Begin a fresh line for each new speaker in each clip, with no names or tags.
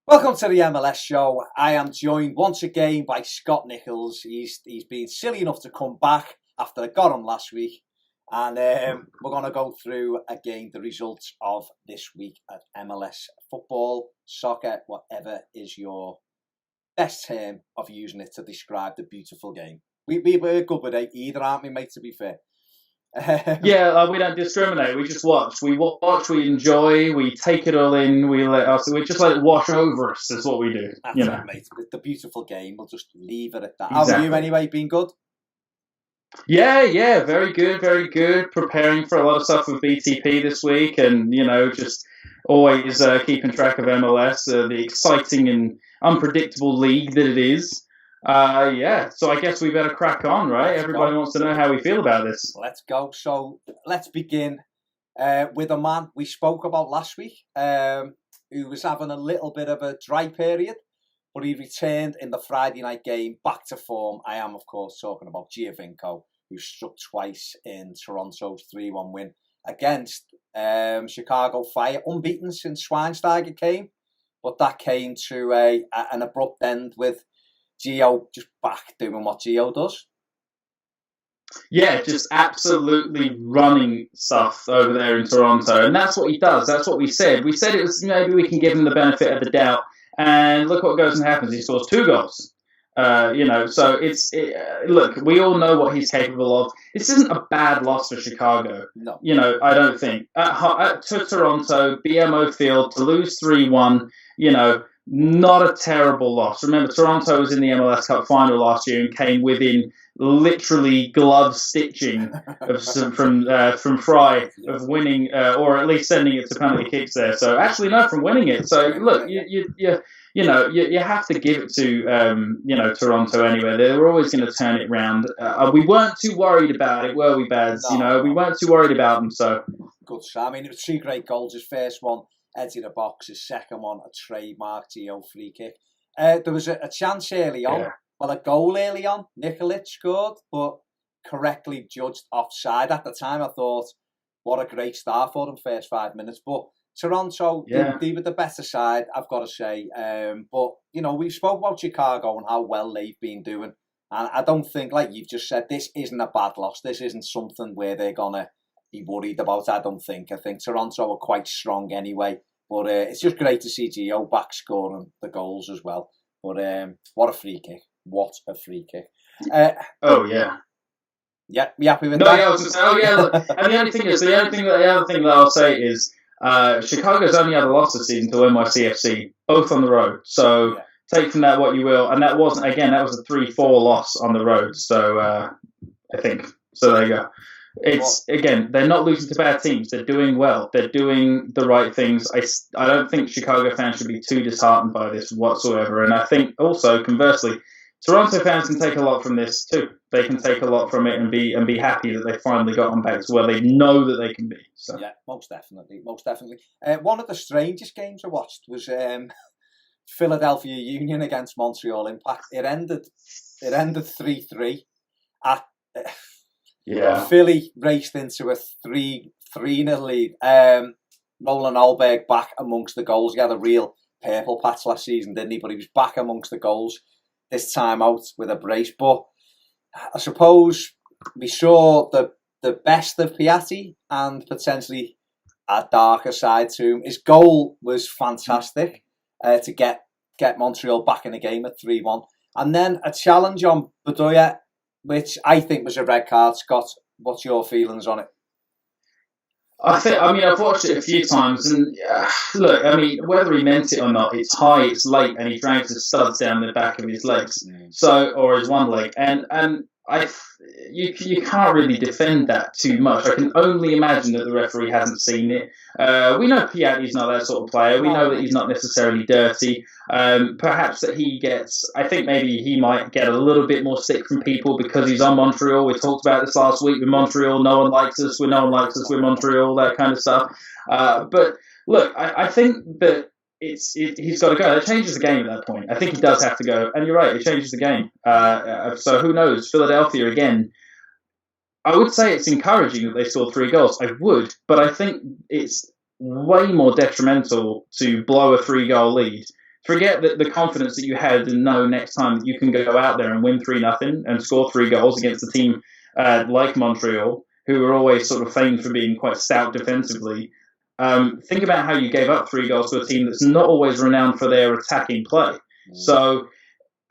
Welcome to the MLS Show. I am joined once again by Scott Nicholls. He's been silly enough to come back after I got him last week. And we're going to go through again the results of this week at MLS football, soccer, whatever is your best term of using it to describe the beautiful game. We're good with either, aren't we, mate, to be fair?
We don't discriminate. We just watch. We watch. We enjoy. We take it all in. We just let it wash over us. Is what we do.
That's it, mate. The beautiful game. We'll just leave it at that. Exactly. How are you anyway? Been good?
Yeah. Very good. Very good. Preparing for a lot of stuff with BTP this week, and just always keeping track of MLS, the exciting and unpredictable league that it is. So I guess we better crack on, right? Everybody wants to know how we feel about this.
Let's go. So let's begin with a man we spoke about last week, who was having a little bit of a dry period, but he returned in the Friday night game back to form. I am, of course, talking about Giovinco, who struck twice in Toronto's 3-1 win against Chicago Fire, unbeaten since Schweinsteiger came, but that came to an abrupt end with Gio just back doing what Gio does.
Yeah, just absolutely running stuff over there in Toronto. And that's what he does. That's what we said. We said it was maybe we can give him the benefit of the doubt. And look what goes and happens. He scores 2 goals. So look, we all know what he's capable of. This isn't a bad loss for Chicago.
No.
I don't think. To Toronto, BMO Field, to lose 3-1, not a terrible loss. Remember, Toronto was in the MLS Cup final last year and came within literally glove stitching from Fry of winning, or at least sending it to penalty kicks there. So actually, no, from winning it. So look, you have to give it to Toronto anyway. They were always going to turn it around. We weren't too worried about it, were we, Baz?
No.
We weren't too worried about them. So
good. I mean, it was 2 great goals. His first one, edge of the box. His second one, a trademark Gio free kick. There was a chance early on. Yeah. Well, a goal early on. Nicolic scored, but correctly judged offside. At the time, I thought, what a great start for them, first 5 minutes. But Toronto, they were the better side, I've got to say. But, we spoke about Chicago and how well they've been doing. And I don't think, like you've just said, this isn't a bad loss. This isn't something where they're going to be worried about. I don't think. I think Toronto are quite strong anyway. But it's just great to see Gio back scoring the goals as well. But what a free kick. What a free kick.
Yeah,
you happy with that?
Yeah, I was going to say, look. And the other thing that I'll say is Chicago's only had a loss this season to NYCFC, both on the road. So take from that what you will. And that was a 3-4 loss on the road. So I think. So there you go. It's again, they're not losing to bad teams. They're doing well. They're doing the right things. I don't think Chicago fans should be too disheartened by this whatsoever. And I think also conversely, Toronto fans can take a lot from this too. They can take a lot from it and be happy that they finally got them back to where they know that they can be. So
yeah, most definitely. One of the strangest games I watched was Philadelphia Union against Montreal Impact. It ended 3-3 at. Philly raced into a 3-0 lead. Roland Alberg back amongst the goals. He had a real purple patch last season, didn't he? But he was back amongst the goals this time out with a brace. But I suppose we saw the best of Piatti and potentially a darker side to him. His goal was fantastic to get Montreal back in the game at 3-1. And then a challenge on Bedoya, which I think was a red card. Scott, what's your feelings on it?
I've watched it a few times, and look, whether he meant it or not, it's high, it's late, and he drags his studs down the back of his legs, or his one leg, and you can't really defend that too much. I can only imagine that the referee hasn't seen it. We know Piatti's not that sort of player. We know that he's not necessarily dirty. Perhaps that I think maybe he might get a little bit more stick from people because he's on Montreal. We talked about this last week with Montreal. No one likes us. No one likes us with Montreal, that kind of stuff. But look, I think that he's got to go. It changes the game at that point. I think he does have to go. And you're right, it changes the game. So who knows? Philadelphia again. I would say it's encouraging that they scored 3 goals. I would, but I think it's way more detrimental to blow a 3-goal lead forget the confidence that you had and know next time that you can go out there and win 3-0 and score 3 goals against a team like Montreal, who are always sort of famed for being quite stout defensively. Think about how you gave up 3 goals to a team that's not always renowned for their attacking play. So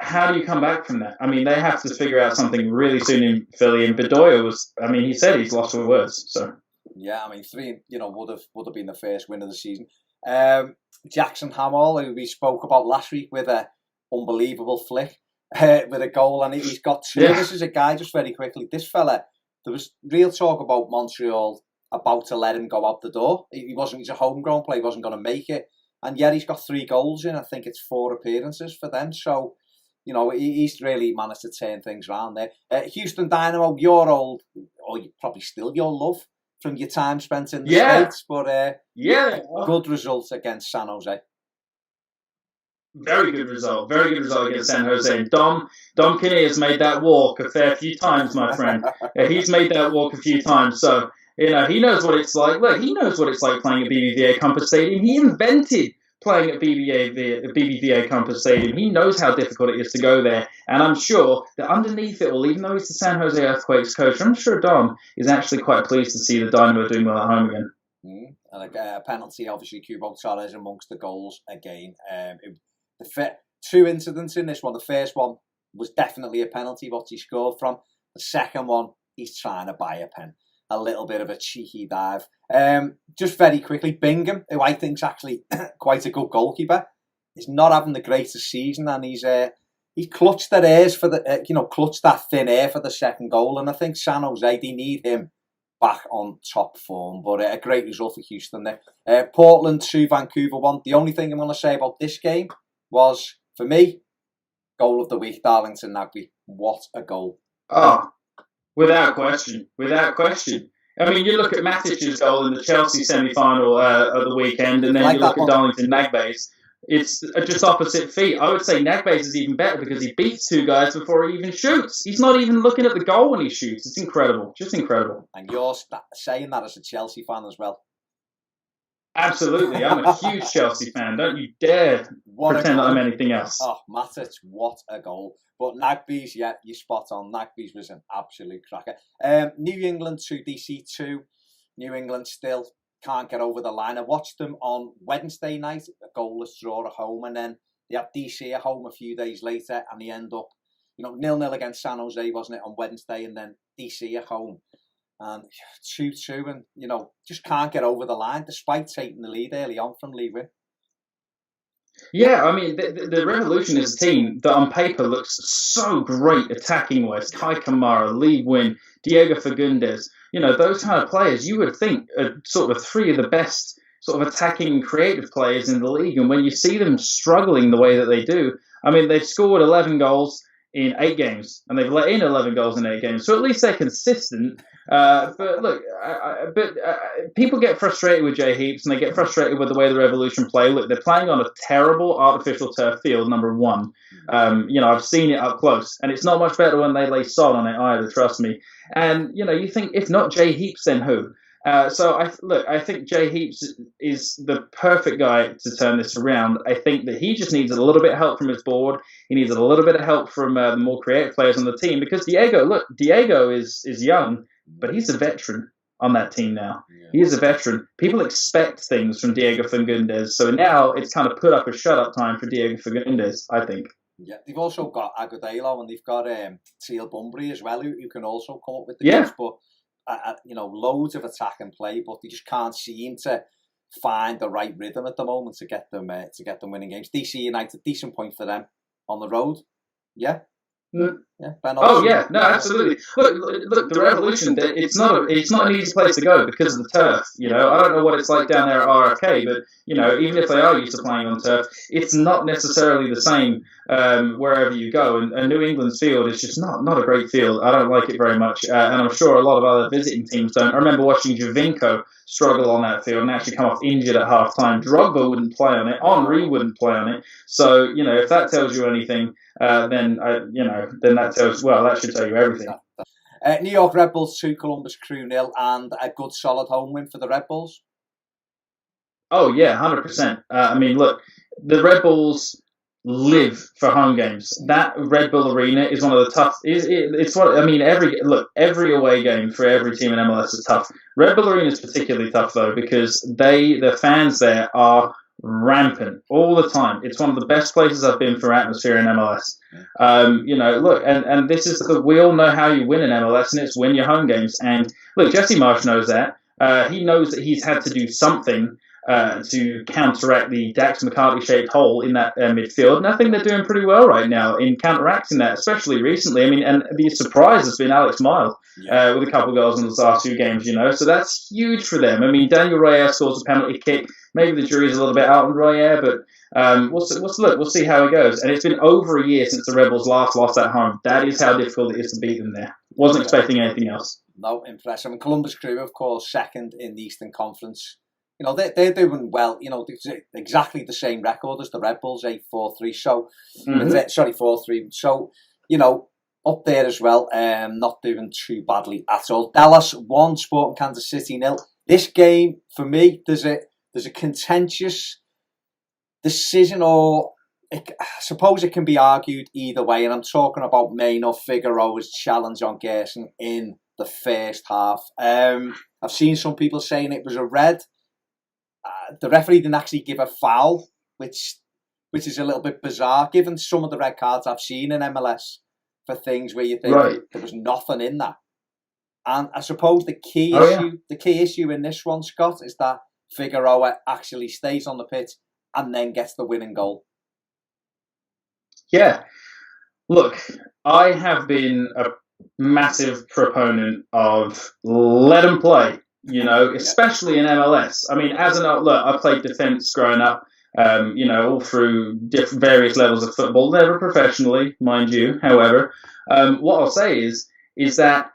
how do you come back from that? I mean, they have to figure out something really soon in Philly. And Bedoya he said he's lost for words. So
yeah, I mean, 3 would have been the first win of the season. Jackson Hamill, who we spoke about last week with a unbelievable flick with a goal, and he's got 2. Yeah. This is a guy, just very quickly. This fella, there was real talk about Montreal about to let him go out the door. He's a homegrown player, he wasn't going to make it, and yet he's got 3 goals in. I think it's 4 appearances for them. So, he's really managed to turn things around there. Houston Dynamo, your old, or probably still your love from your time spent in the States, but good results against San Jose.
Very good result against San Jose. Dom Kinney has made that walk a fair few times, my friend. He's made that walk a few times, so he knows what it's like. Look, he knows what it's like playing at BBVA Compass Stadium. He invented playing at BBVA Compass Stadium. He knows how difficult it is to go there, and I'm sure that underneath it all, even though he's the San Jose Earthquakes coach, I'm sure Dom is actually quite pleased to see the Dynamo doing well at home again.
And a penalty, obviously, Cubo Torres amongst the goals again. 2 incidents in this one. The first one was definitely a penalty, what he scored from. The second one, he's trying to buy a pen. A little bit of a cheeky dive. Just very quickly, Bingham, who I think's actually quite a good goalkeeper, is not having the greatest season, and he's clutched that airs for the clutched that thin air for the second goal, and I think San Jose, they need him back on top form. But a great result for Houston there. Portland 2, Vancouver 1. The only thing I'm going to say about this game was, for me, goal of the week, Darlington Nagbe. What a goal!
Oh. Without question. I mean, you look at Matic's goal in the Chelsea semi-final of the weekend, and then you look at Darlington Nagbe's. It's just opposite feet. I would say Nagbe's is even better because he beats 2 guys before he even shoots. He's not even looking at the goal when he shoots. It's incredible. Just incredible.
And you're saying that as a Chelsea fan as well.
Absolutely. I'm a huge Chelsea fan. Don't you dare pretend that I'm anything else.
Oh, Matic, what a goal. But Nagbe's, yeah, you're spot on. Nagbe's was an absolute cracker. New England 2, DC 2. New England still can't get over the line. I watched them on Wednesday night, a goalless draw at home, and then they had DC at home a few days later, and they end up, 0-0 against San Jose, wasn't it, on Wednesday, and then DC at home. And 2-2, and, just can't get over the line, despite taking the lead early on from Lee Win.
Yeah, I mean, the Revolution is a team that on paper looks so great attacking-wise. Kai Kamara, Lee Win, Diego Fagundes, those kind of players you would think are sort of 3 of the best sort of attacking creative players in the league. And when you see them struggling the way that they do, I mean, they've scored 11 goals in 8 games, and they've let in 11 goals in 8 games. So at least they're consistent. But look, people get frustrated with Jay Heaps, and they get frustrated with the way the Revolution play. Look, they're playing on a terrible artificial turf field, number 1. I've seen it up close, and it's not much better when they lay sod on it either, trust me. And, you think, if not Jay Heaps, then who? I think Jay Heaps is the perfect guy to turn this around. I think that he just needs a little bit of help from his board. He needs a little bit of help from the more creative players on the team, because Diego is young, but he's a veteran on that team now. Yeah. He is a veteran. People expect things from Diego Fagundes, so now it's kind of put up a shut-up time for Diego Fagundes, I think.
Yeah, they've also got Agudelo, and they've got Teal Bunbury as well, who can also come up with the goals, but loads of attack and play, but they just can't seem to find the right rhythm at the moment to get them winning games. DC United, decent point for them on the road. Yeah. Yeah,
absolutely. Look, the Revolution. It's not an easy place to go because of the turf. I don't know what it's like down there at RFK, but even if they are used to playing on turf, it's not necessarily the same wherever you go. And New England's field is just not a great field. I don't like it very much, and I'm sure a lot of other visiting teams don't. I remember watching Javinko struggle on that field and actually come off injured at half time. Drogba wouldn't play on it. Henry wouldn't play on it. So if that tells you anything, then that tells, that should tell you everything.
New York Red Bulls 2, Columbus Crew 0, and a good solid home win for the Red Bulls.
Oh yeah, 100%. I mean, look, the Red Bulls live for home games. That Red Bull Arena is one of the tough. It's what I mean. Every away game for every team in MLS is tough. Red Bull Arena is particularly tough though because the fans there are rampant all the time. It's one of the best places I've been for atmosphere in MLS. And this is we all know how you win in MLS, and it's win your home games. And look, Jesse Marsh knows that. He knows that he's had to do something to counteract the Dax McCarthy-shaped hole in that midfield. And I think they're doing pretty well right now in counteracting that, especially recently. I mean, and the surprise has been Alex Mile with a couple of goals in the last 2 games, So that's huge for them. I mean, Daniel Royer scores a penalty kick. Maybe the jury's a little bit out on Royer, but we'll see how he goes. And it's been over a year since the Rebels last lost at home. That is how difficult it is to beat them there. Wasn't expecting anything else.
No, impressive. And Columbus Crew, of course, second in the Eastern Conference. They're doing well. It's exactly the same record as the Red Bulls, 8-4-3. So, 4-3. So, up there as well. Not doing too badly at all. Dallas 1, Sporting Kansas City 0. This game, for me, there's a contentious decision, or I suppose it can be argued either way. And I'm talking about Maynor Figueroa's challenge on Gerson in the first half. I've seen some people saying it was a red. The referee didn't actually give a foul, which is a little bit bizarre, given some of the red cards I've seen in MLS for things where you think there was nothing in that. And I suppose the key issue in this one, Scott, is that Figueroa actually stays on the pitch and then gets the winning goal.
Yeah. Look, I have been a massive proponent of let them play. Especially in MLS. I mean, I played defence growing up, all through various levels of football, never professionally, mind you. However, what I'll say is that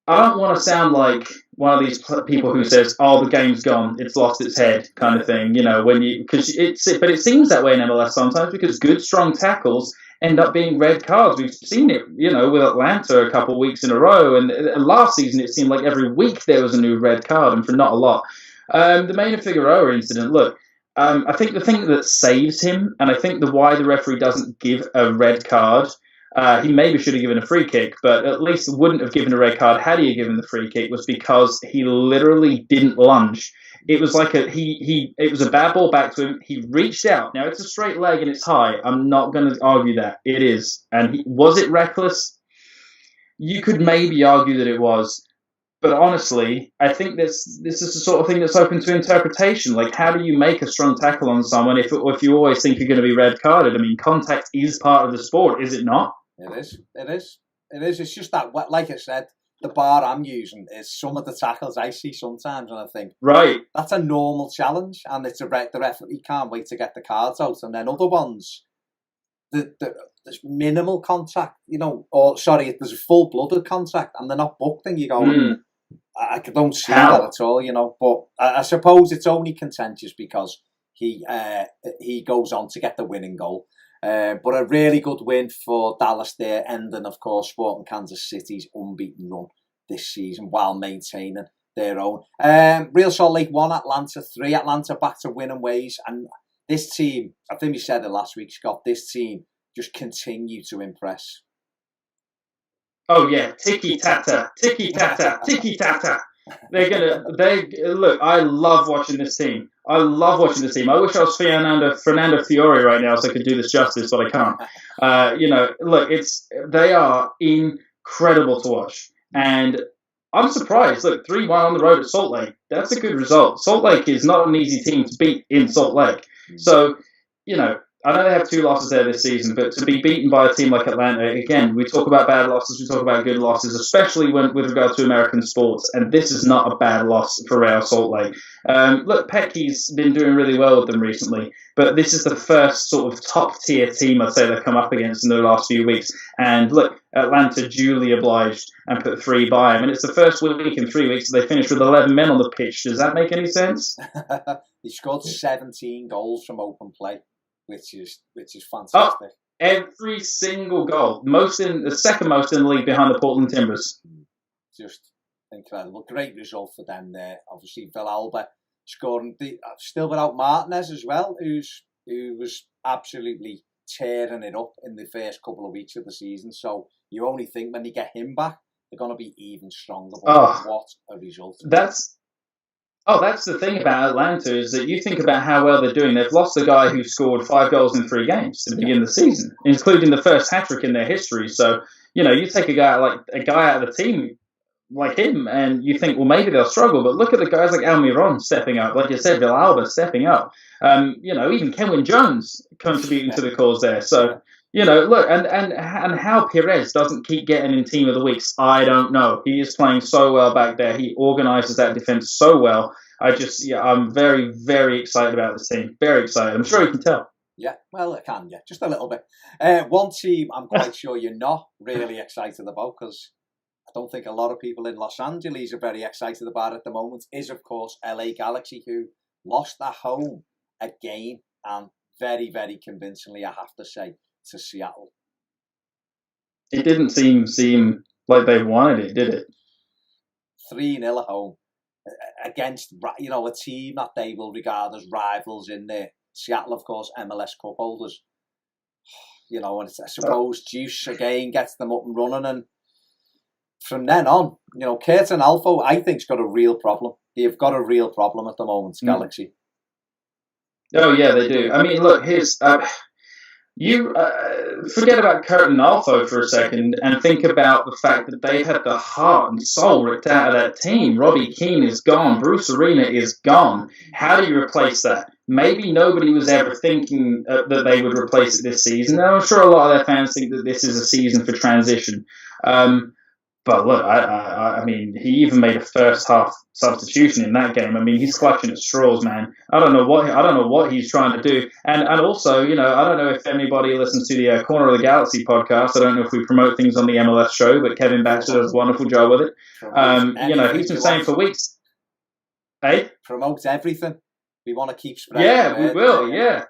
I don't want to sound like one of these people who says, "Oh, the game's gone, it's lost its head," kind of thing. But it seems that way in MLS sometimes because good, strong tackles end up being red cards. We've seen it, with Atlanta a couple of weeks in a row, and last season it seemed like every week there was a new red card, and for not a lot. The Maynor Figueroa incident, look, I think the thing that saves him, and I think why the referee doesn't give a red card, he maybe should have given a free kick, but at least wouldn't have given a red card had he given the free kick, was because he literally didn't lunge. It was like it was a bad ball back to him. He reached out. Now, it's a straight leg and it's high. I'm not going to argue that. It is. And was it reckless? You could maybe argue that it was. But honestly, I think this is the sort of thing that's open to interpretation. Like, how do you make a strong tackle on someone if you always think you're going to be red carded? I mean, contact is part of the sport, is it not?
It is. It's just that, like I said, the bar I'm using is some of the tackles I see sometimes, and I think,
right,
that's a normal challenge, and it's the referee can't wait to get the cards out, and then other ones, there's minimal contact, there's a full-blooded contact, and they're not booked, and you go, I don't see that at all, but I suppose it's only contentious because he goes on to get the winning goal. But a really good win for Dallas there, ending, of course, Sporting Kansas City's unbeaten run this season while maintaining their own. Real Salt Lake 1, Atlanta 3. Atlanta back to winning ways. And this team, I think we said it last week, Scott, this team just continue to impress.
Oh, yeah. Tiki-tata, tiki-tata, tiki-tata. Look, I love watching this team. I wish I was Fernando Fiore right now so I could do this justice, but I can't. Look, they are incredible to watch. And I'm surprised. Look, 3-1 on the road at Salt Lake. That's a good result. Salt Lake is not an easy team to beat in Salt Lake. So, I know they have 2 losses there this season, but to be beaten by a team like Atlanta, again, we talk about bad losses, we talk about good losses, especially with regard to American sports, and this is not a bad loss for Real Salt Lake. Look, Petke's been doing really well with them recently, but this is the first sort of top-tier team I'd say they've come up against in the last few weeks. And look, Atlanta duly obliged and put 3 by them, and it's the first week in 3 weeks that they finished with 11 men on the pitch. Does that make any sense?
He scored 17 goals from open play. Which is fantastic.
Oh, every single goal, the second most in the league behind the Portland Timbers.
Just incredible. Great result for them there. Obviously, Villalba scoring. Still without Martinez as well, who was absolutely tearing it up in the first couple of weeks of the season. So you only think when they get him back, they're going to be even stronger. But what a result!
That's the thing about Atlanta, is that you think about how well they're doing. They've lost a guy who scored 5 goals in 3 games to begin the season, including the first hat-trick in their history. So, you take a guy out of the team like him, and you think, well, maybe they'll struggle. But look at the guys like Almiron stepping up, like you said, Villalba stepping up. Even Kenwyn Jones contributing to the cause there. So, look, and how Perez doesn't keep getting in Team of the Weeks, I don't know. He is playing so well back there. He organises that defence so well. I'm very, very excited about this team. Very excited. I'm sure you can tell.
Yeah, well, I can, yeah, just a little bit. One team I'm quite sure you're not really excited about, because I don't think a lot of people in Los Angeles are very excited about at the moment, is, of course, LA Galaxy, who lost at home again, and very, very convincingly, I have to say, to Seattle.
It didn't seem like they wanted it, did it?
3-0 at home against, a team that they will regard as rivals in there. Seattle, of course, MLS Cup holders. And I suppose Juice again gets them up and running, and from then on, Curtin Alfo, I think, has got a real problem. They've got a real problem at the moment, Galaxy.
Oh yeah, they do. I mean, look, here's you forget about Curtin Alfo for a second and think about the fact that they've had the heart and soul ripped out of that team. Robbie Keane is gone. Bruce Arena is gone. How do you replace that? Maybe nobody was ever thinking that they would replace it this season. And I'm sure a lot of their fans think that this is a season for transition. But look, I mean, he even made a first half substitution in that game. I mean, he's clutching at straws, man. I don't know what he's trying to do. And also, I don't know if anybody listens to the Corner of the Galaxy podcast. I don't know if we promote things on the MLS show, but Kevin Baxter does a wonderful job with it. He's been saying for weeks. Hey?
Promote everything. We want to keep spreading.
Yeah, we will. Yeah.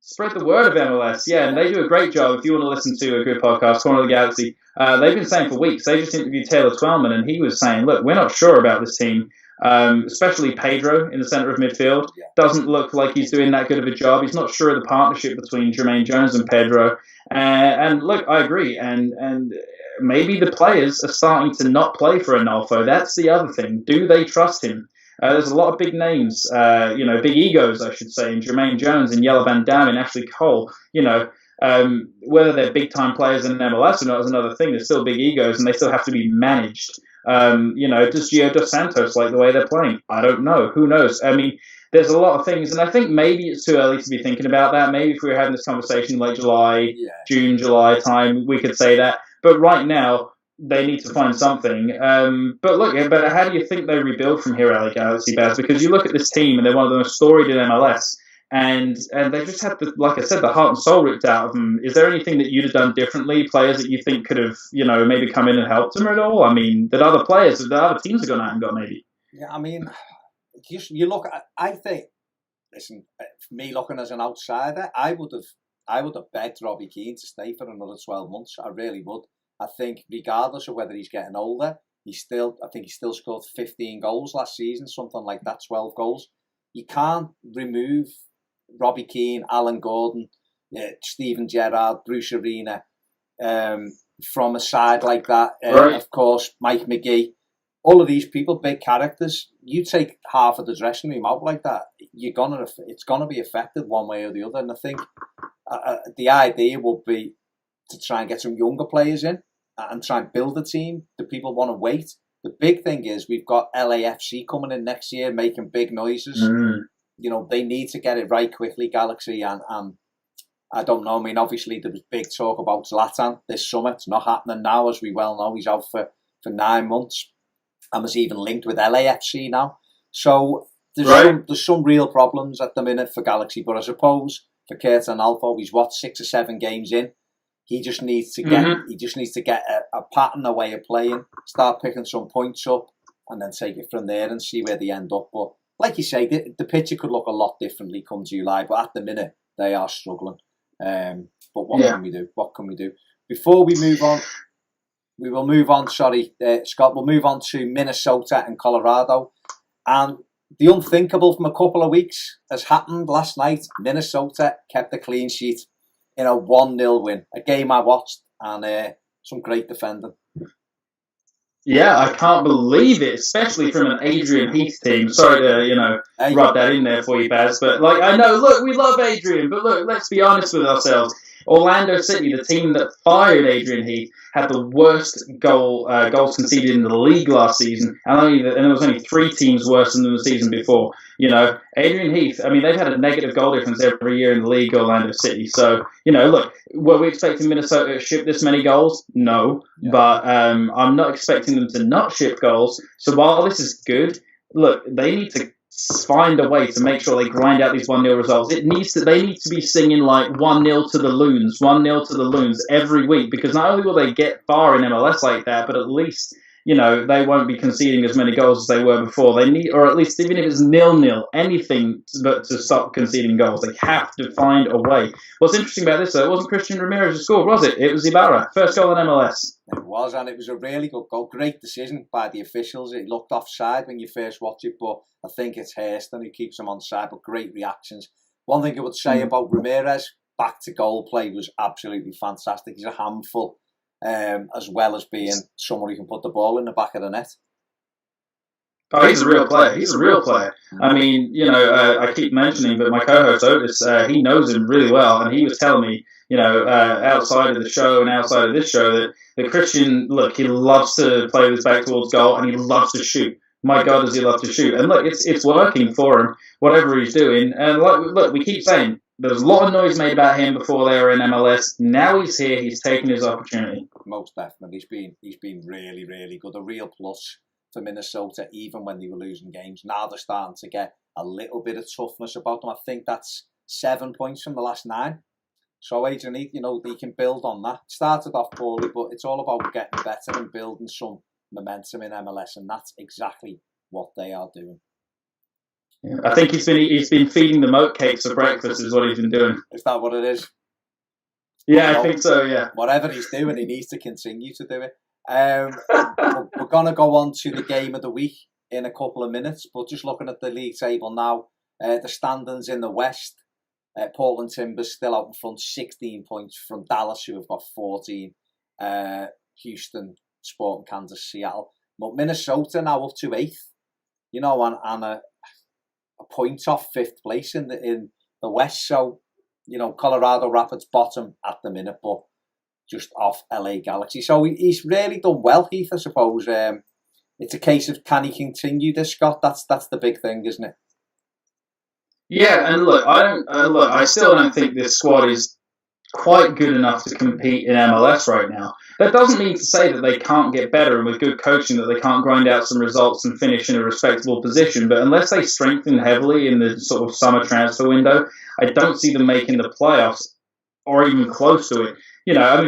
Spread the word of MLS, yeah, and they do a great job. If you want to listen to a good podcast, Corner of the Galaxy, they've been saying for weeks. They just interviewed Taylor Twellman, and he was saying, look, we're not sure about this team, especially Pedro in the centre of midfield. Doesn't look like he's doing that good of a job. He's not sure of the partnership between Jermaine Jones and Pedro. And look, I agree, and maybe the players are starting to not play for Arnolfo. That's the other thing. Do they trust him? There's a lot of big names, big egos, I should say, in Jermaine Jones and Yella Van Dam and Ashley Cole. Whether they're big-time players in MLS or not is another thing. They're still big egos, and they still have to be managed. Does Gio Dos Santos like the way they're playing? I don't know. Who knows? I mean, there's a lot of things, and I think maybe it's too early to be thinking about that. Maybe if we were having this conversation in late July, June, July time, we could say that. But right now, they need to find something. But how do you think they rebuild from here, LA Galaxy, Baz? Because you look at this team, and they're one of the most storied in MLS, and they just had, like I said, the heart and soul ripped out of them. Is there anything that you'd have done differently? Players that you think could have, maybe come in and helped them at all? I mean, that other teams have gone out and got maybe.
Yeah, I mean, you look. I think, listen, me looking as an outsider, I would have begged Robbie Keane to stay for another 12 months. I really would. I think regardless of whether he's getting older, I think he still scored 15 goals last season, something like that, 12 goals. You can't remove Robbie Keane, Alan Gordon, Steven Gerrard, Bruce Arena from a side like that.
Right.
Of course, Mike McGee. All of these people, big characters. You take half of the dressing room out like that, it's gonna be affected one way or the other. And I think the idea will be to try and get some younger players in and try and build a team. Do people want to wait? The big thing is we've got LAFC coming in next year, making big noises. They need to get it right quickly, Galaxy, and I don't know. I mean, obviously there was big talk about Zlatan this summer. It's not happening now, as we well know. He's out for 9 months and was even linked with LAFC now. So there's some real problems at the minute for Galaxy, but I suppose for Curtin Alfo, he's 6 or 7 games in. He just needs to get a pattern, a way of playing, start picking some points up, and then take it from there and see where they end up. But like you say, the picture could look a lot differently come July. But at the minute, they are struggling. But what can we do? What can we do? Before we move on, we will move on. Scott, we'll move on to Minnesota and Colorado. And the unthinkable from a couple of weeks has happened last night. Minnesota kept a clean sheet in a 1-0 win. A game I watched, and some great defending.
Yeah, I can't believe it, especially from an Adrian Heath team. Sorry to, rub that in there for you, Baz, but I know, look, we love Adrian, but look, let's be honest with ourselves. Orlando City, the team that fired Adrian Heath, had the worst goals conceded in the league last season, and there was only 3 teams worse than the season before. Adrian Heath, they've had a negative goal difference every year in the league, Orlando City. So, look, were we expecting Minnesota to ship this many goals? No, but I'm not expecting them to not ship goals. So while this is good, look, they need to find a way to make sure they grind out these 1-0 results. They need to be singing 1-0 to the Loons, 1-0 to the Loons every week, because not only will they get far in MLS like that, but at least they won't be conceding as many goals as they were before. They need, or at least even if it's 0-0, anything but to stop conceding goals. They have to find a way. What's interesting about this, though, it wasn't Christian Ramirez who scored, was it? It was Ibarra. First goal in MLS.
It was, and it was a really good goal. Great decision by the officials. It looked offside when you first watch it, but I think it's Hairston who keeps him onside, but great reactions. One thing I would say about Ramirez, back to goal play was absolutely fantastic. He's a handful. As well as being someone who can put the ball in the back of the net.
Oh, he's a real player. He's a real player. I keep mentioning, but my co-host Otis, he knows him really well, and he was telling me, outside of the show and outside of this show, that Christian, look, he loves to play with his back towards goal, and he loves to shoot. My God, does he love to shoot? And look, it's working for him, whatever he's doing. And look, we keep saying, there was a lot of noise made about him before they were in MLS. Now he's here. He's taken his opportunity.
Most definitely. He's been really, really good. A real plus for Minnesota, even when they were losing games. Now they're starting to get a little bit of toughness about them. I think that's 7 points from the last 9. So Adrian Heath, they can build on that. Started off poorly, but it's all about getting better and building some momentum in MLS, and that's exactly what they are doing.
Yeah, I think he's been feeding them oatcakes for breakfast is what he's been doing.
Is that what it is?
Yeah, I think so, yeah.
Whatever he's doing, he needs to continue to do it. We're going to go on to the game of the week in a couple of minutes, but just looking at the league table now, the standings in the West, Portland Timbers still out in front, 16 points from Dallas, who have got 14, Houston, Sporting Kansas, Seattle. But Minnesota now up to 8th, and a point off 5th place in the West. So, Colorado Rapids bottom at the minute, but just off LA Galaxy. So he's really done well, Heath, I suppose. It's a case of, can he continue this, Scott? That's the big thing, isn't it?
Yeah, and look, I still don't think this squad is quite good enough to compete in MLS right now. That doesn't mean to say that they can't get better, and with good coaching that they can't grind out some results and finish in a respectable position. But unless they strengthen heavily in the sort of summer transfer window, I don't see them making the playoffs or even close to it.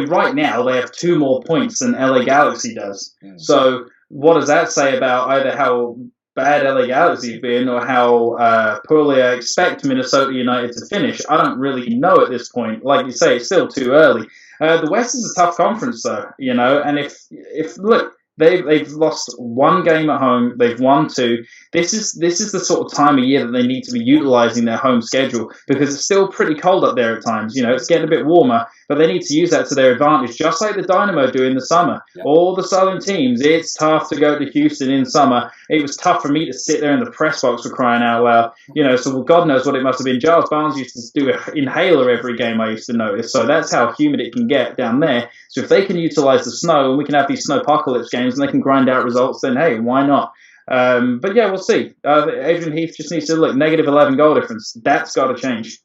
Right now they have 2 more points than LA Galaxy does. So what does that say about either how bad LA Galaxy have been or how poorly I expect Minnesota United to finish? I don't really know at this point. Like you say, it's still too early. The West is a tough conference, though, and if look, they've lost 1 game at home, they've won 2. This is the sort of time of year that they need to be utilising their home schedule, because it's still pretty cold up there at times. It's getting a bit warmer, but they need to use that to their advantage, just like the Dynamo do in the summer. Yep. All the southern teams, it's tough to go to Houston in summer. It was tough for me to sit there in the press box for crying out loud. So God knows what it must have been. Giles Barnes used to do an inhaler every game, I used to notice. So that's how humid it can get down there. So if they can utilise the snow, and we can have these snowpocalypse games, and they can grind out results, then hey, why not? But yeah, we'll see. Adrian Heath just needs to look, negative 11 goal difference. That's got to change.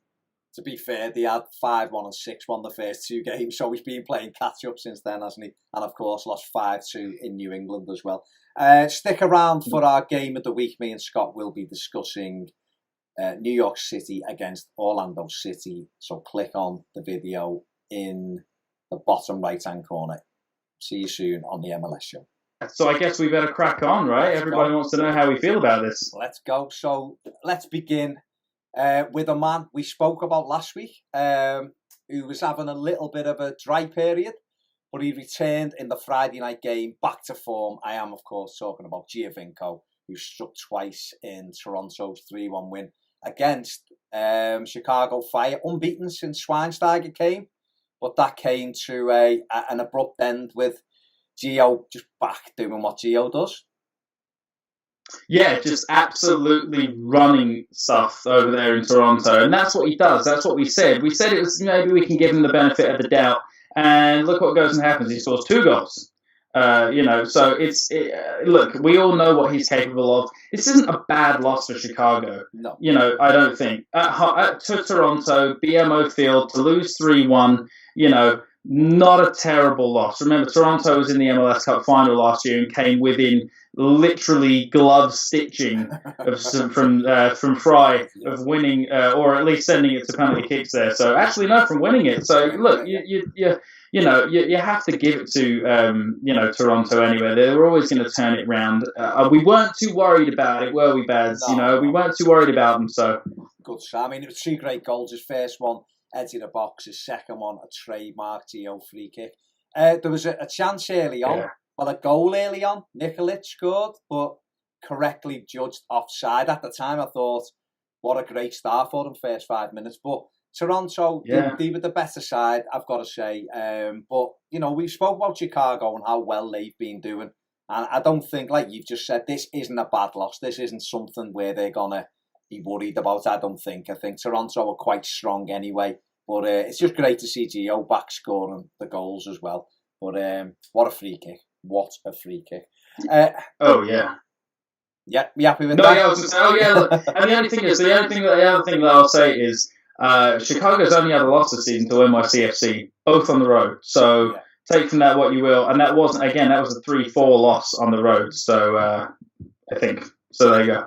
To be fair, they had 5-1 and 6-1 the first 2 games, so he's been playing catch-up since then, hasn't he? And of course, lost 5-2 in New England as well. Stick around for our game of the week. Me and Scott will be discussing New York City against Orlando City. So click on the video in the bottom right-hand corner. See you soon on the MLS Show.
So I guess we better crack on, right? Everybody wants to know how we feel about this.
Let's go. So let's begin with a man we spoke about last week, who was having a little bit of a dry period, but he returned in the Friday night game back to form. I am, of course, talking about Giovinco, who struck twice in Toronto's 3-1 win against Chicago Fire, unbeaten since Schweinsteiger came, but that came to an abrupt end with Gio just back doing what Gio does.
Yeah, just absolutely running stuff over there in Toronto, and that's what he does. That's what we said. We said it was maybe we can give him the benefit of the doubt, and look what goes and happens. He scores 2 goals. So look, we all know what he's capable of. This isn't a bad loss for Chicago.
No.
I don't think. To Toronto, BMO Field, to lose 3-1, not a terrible loss. Remember, Toronto was in the MLS Cup final last year and came within literally glove stitching from Fry of winning, or at least sending it to penalty kicks there. So actually, no, from winning it. So look, you have to give it to Toronto anyway. They were always going to turn it round. We weren't too worried about it, were we, Baz?
No.
We weren't too worried about them. So
good. I mean, it was 3 great goals. His first one, edge of the box. His second one, a trademark Gio free kick. There was a chance early on. Yeah. Well, a goal early on. Nicholls scored, but correctly judged offside. At the time, I thought, what a great start for them, first 5 minutes. But Toronto, they were the better side, I've got to say. But, we spoke about Chicago and how well they've been doing. And I don't think, like you've just said, this isn't a bad loss. This isn't something where they're going to be worried about, I don't think. I think Toronto are quite strong anyway. But it's just great to see Gio back scoring the goals as well. But what a free kick. What a free kick.
Oh, yeah.
Yeah, you happy with
that?
No,
yeah, I was going to say, oh, yeah. Look, and the other thing that I'll say is Chicago's only had a loss this season to NYCFC, both on the road. So take from that what you will. And that was a 3-4 loss on the road. So I think. So there you go.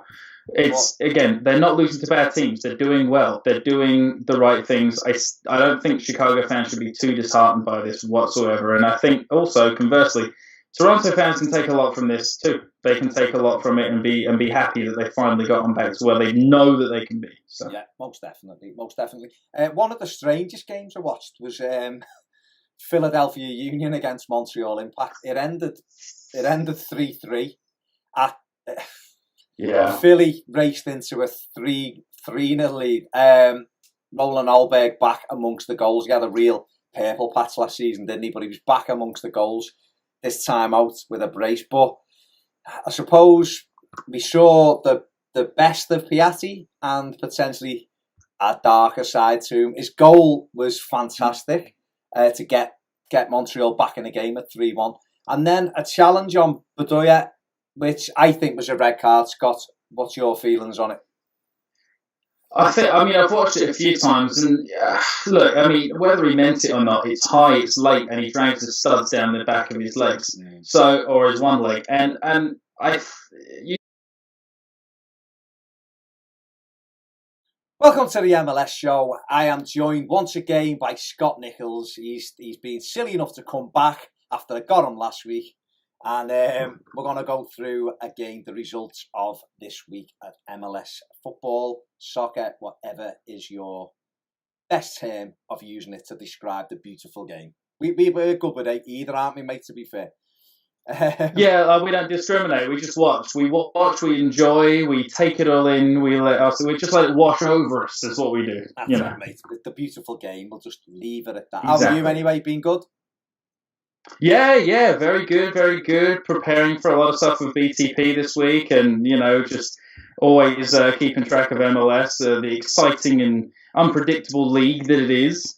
It's again, they're not losing to bad teams. They're doing well. They're doing the right things. I don't think Chicago fans should be too disheartened by this whatsoever. And I think also, conversely, Toronto fans can take a lot from this too. They can take a lot from it and be happy that they finally got them back to where they know that they can be. So. Yeah,
most definitely. One of the strangest games I watched was Philadelphia Union against Montreal Impact. It ended 3-3 at. Philly raced into a 3-0 lead. Roland Alberg back amongst the goals. He had a real purple patch last season, didn't he? But he was back amongst the goals this time out with a brace. But I suppose we saw the best of Piatti and potentially a darker side to him. His goal was fantastic to get Montreal back in the game at 3-1. And then a challenge on Bedoya, which I think was a red card. Scott, what's your feelings on it?
I've watched it a few times, and look, whether he meant it or not, it's high, it's late, and he drags the studs down the back of his legs, or his one leg,
Welcome to the MLS Show. I am joined once again by Scott Nicholls. He's been silly enough to come back after I got him last week. And we're going to go through again the results of this week at MLS football, soccer, whatever is your best term of using it to describe the beautiful game. We're good with either, aren't we, mate, to be fair?
We don't discriminate. We just watch. We watch, we enjoy, we take it all in, we just let it wash over us is what we do.
That's it, mate. With the beautiful game, we'll just leave it at that. Exactly. How are you anyway? Been good?
Yeah, very good. Preparing for a lot of stuff with BTP this week, and just always keeping track of MLS, the exciting and unpredictable league that it is.